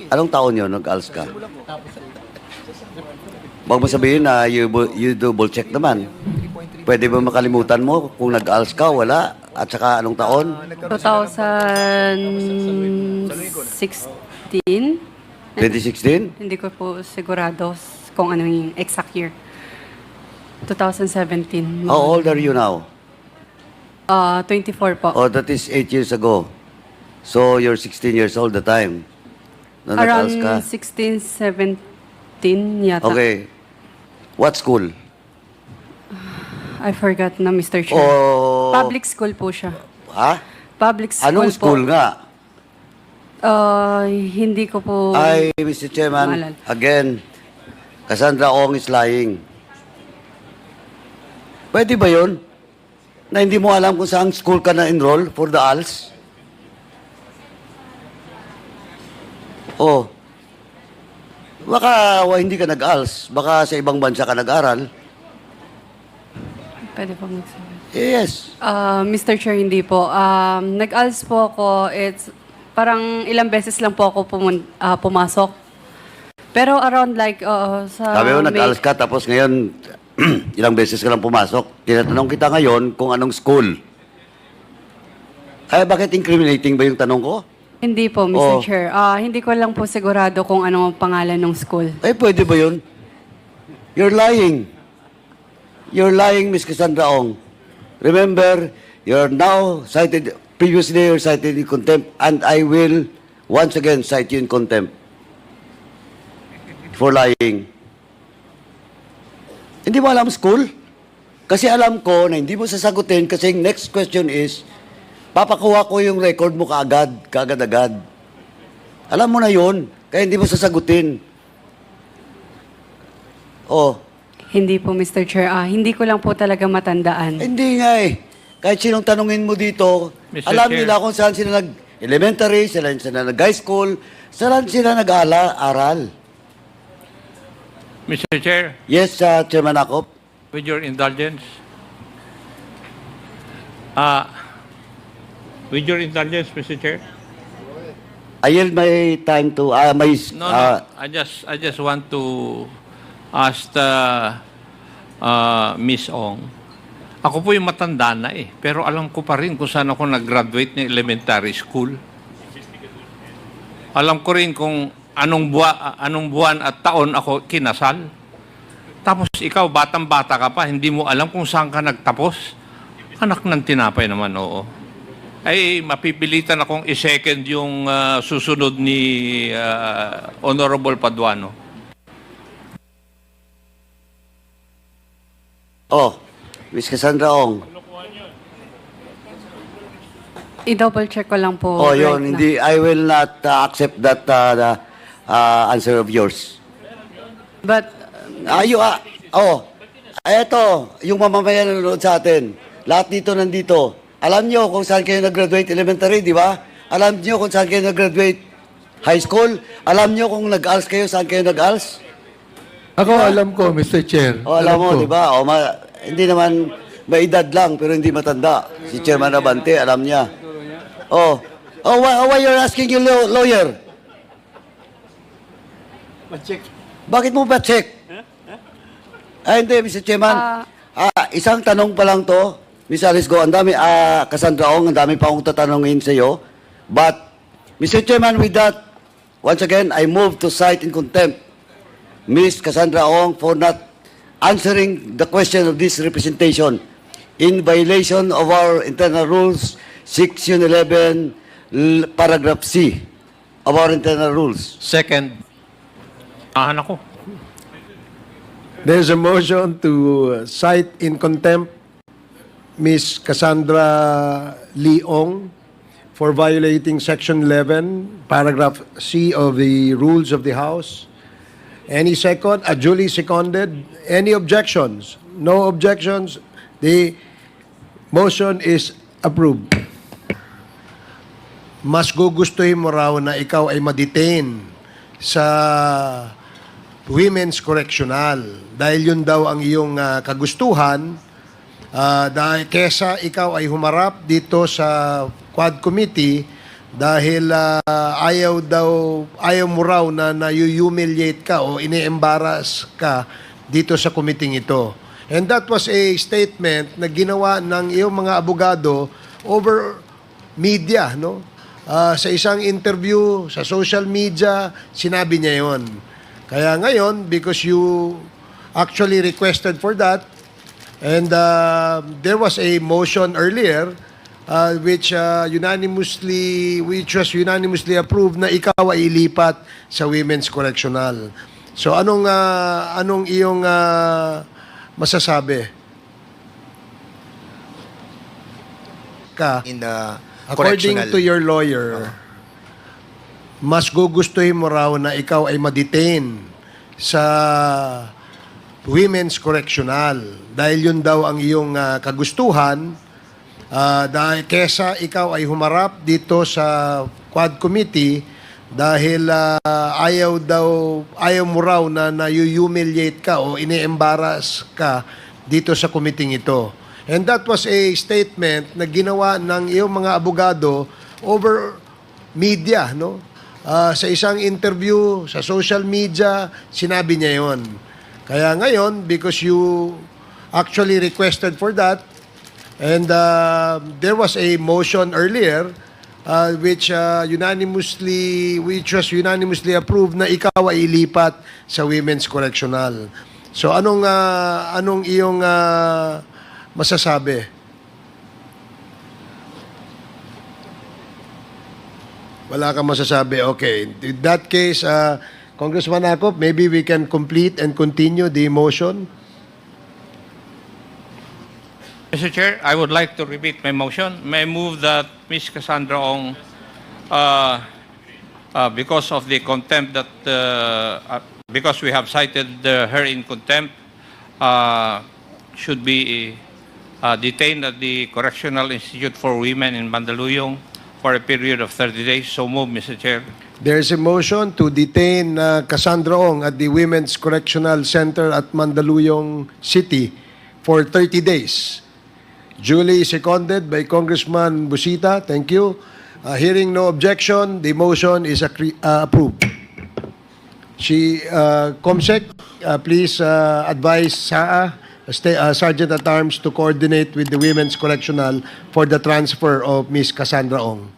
Anong taon yun, nag-ALS ka? Huwag mo sabihin na you double check naman. Pwede ba makalimutan mo kung nag-ALS ka, wala? At saka anong taon? 2016. 2016? Hindi ko po sigurado kung ano yung exact year. 2017. How old are you now? 24 po. Oh, that is 8 years ago. So, you're 16 years old the time. Na nag-ALS ka. Around 16, 17 yata. Okay. What school? I forgot na, Mr. Chair. Oh, Public school po siya. ha? Public school Anong school po. nga? Hindi ko po... Ay, Mr. Chairman, maalala. again, Cassandra Ong is lying. Pwede ba yun? Na hindi mo alam kung saan school ka na-enroll for the ALS? Oh. Baka hindi ka nag-ALS. Baka sa ibang bansa ka nag-aral. Pwede po magsabi. Yes. Mr. Chair, hindi po. Nag-ALS po ako. It's parang ilang beses lang po ako pumasok. Pero around like sa... Sabi mo, nag-ALS ka, tapos ngayon, ilang beses ka lang pumasok. Tinatanong kita ngayon kung anong school. Ay, bakit incriminating ba yung tanong ko? Hindi po, Mr. Oh. Chair. Hindi ko lang po sigurado kung ano ang pangalan ng school. Ay, pwede ba yun? You're lying. You're lying, Miss Cassandra Ong. Remember, you're now cited, previously you're cited in contempt, and I will once again cite you in contempt for lying. Hindi mo alam school? Kasi alam ko na hindi mo sasagutin kasi yung next question is, papakuha ko yung record mo kaagad-agad. Alam mo na yun, kaya hindi mo sasagutin. Oh, Hindi po, Mr. Chair. Hindi ko lang po talaga matandaan. hindi nga eh. Kahit sinong tanungin mo dito, Mr. alam Chair. nila kung saan sila nag-elementary, saan sila nag-high school, saan sila nag-aral. Mr. Chair, Yes, Chairman Akop. with your indulgence, Mr. Chair. I yield my time to, No, I just want to ask Miss Ong. Ako po yung matanda na eh, pero alam ko pa rin kung saan ako nag-graduate ng elementary school. Alam ko rin kung anong buwan at taon ako kinasal. Tapos ikaw, batang-bata ka pa, hindi mo alam kung saan ka nagtapos. Anak ng tinapay naman, oo. Ay, mapipilitan akong i-second yung susunod ni Honorable Paduano. Oh, Miss Cassandra Ong. I-double check ko lang po. Oh, right yun, now. hindi, I will not accept that answer of yours. But, eto, yung mamamayan na nanonood sa atin. Lahat dito nandito. Alam nyo kung saan kayo nag-graduate elementary, di ba? Alam nyo kung saan kayo nag-graduate high school? Alam nyo kung nag-ALS kayo, saan kayo nag-ALS? Ako alam ko, Mr. Chair. O, alam mo, ko. di ba? O, hindi naman, may edad lang, pero hindi matanda. Si Chairman Abante, alam niya. Why you're asking your lawyer? Bakit mo ba check? Hindi, Mr. Chairman. Isang tanong pa lang to. Miss Alice Go, ang dami, Cassandra Ong, ang dami pa akong tatanungin sa iyo. But, Mr. Chairman, with that, once again, I move to cite in contempt Miss Cassandra Ong for not answering the question of this representation in violation of our internal rules, Section 11, Paragraph C of our internal rules. Second. Ako. There's a motion to cite in contempt Ms. Cassandra Leong for violating Section 11, Paragraph C of the Rules of the House. Any second? Duly seconded. Any objections? No objections. The motion is approved. Mas gugustuhin mo raw na ikaw ay ma-detain sa Women's Correctional dahil yun daw ang iyong kagustuhan dahil kesa ikaw ay humarap dito sa Quad Committee dahil ayaw mo raw na na-humiliate ka o ini-embarrass ka dito sa committee ito. And that was a statement na ginawa ng iyong mga abogado over media, no? Sa isang interview sa social media, sinabi niya yon. Kaya ngayon, because you actually requested for that, and there was a motion earlier which was unanimously approved na ikaw ay ilipat sa Women's Correctional. So anong iyong masasabi? In the According correctional. to your lawyer, mas gugustuhin mo raw na ikaw ay ma-detain sa Women's Correctional dahil yun daw ang iyong kagustuhan, dahil kesa ikaw ay humarap dito sa Quad Committee dahil ayaw mo raw na na-humiliate ka o ini-embarrass ka dito sa committee ito. And that was a statement na ginawa ng iyong mga abogado over media, no? Sa isang interview sa social media, sinabi niya yon. Kaya ngayon, because you actually requested for that, and there was a motion earlier which was unanimously approved na ikaw ay ilipat sa Women's Correctional. So anong iyong masasabi? Wala kang masasabi. Okay. In that case, Congressman Akop, maybe we can complete and continue the motion. Mr. Chair, I would like to repeat my motion. May I move that Ms. Cassandra Ong, because of the contempt that, because we have cited her in contempt, should be detained at the Correctional Institute for Women in Mandaluyong for a period of 30 days. So move, Mr. Chair. There is a motion to detain Cassandra Ong at the Women's Correctional Center at Mandaluyong City for 30 days. Duly seconded by Congressman Busita. Thank you. Hearing no objection, the motion is approved. Comsec, please advise Sergeant at Arms to coordinate with the Women's Correctional for the transfer of Ms. Cassandra Ong.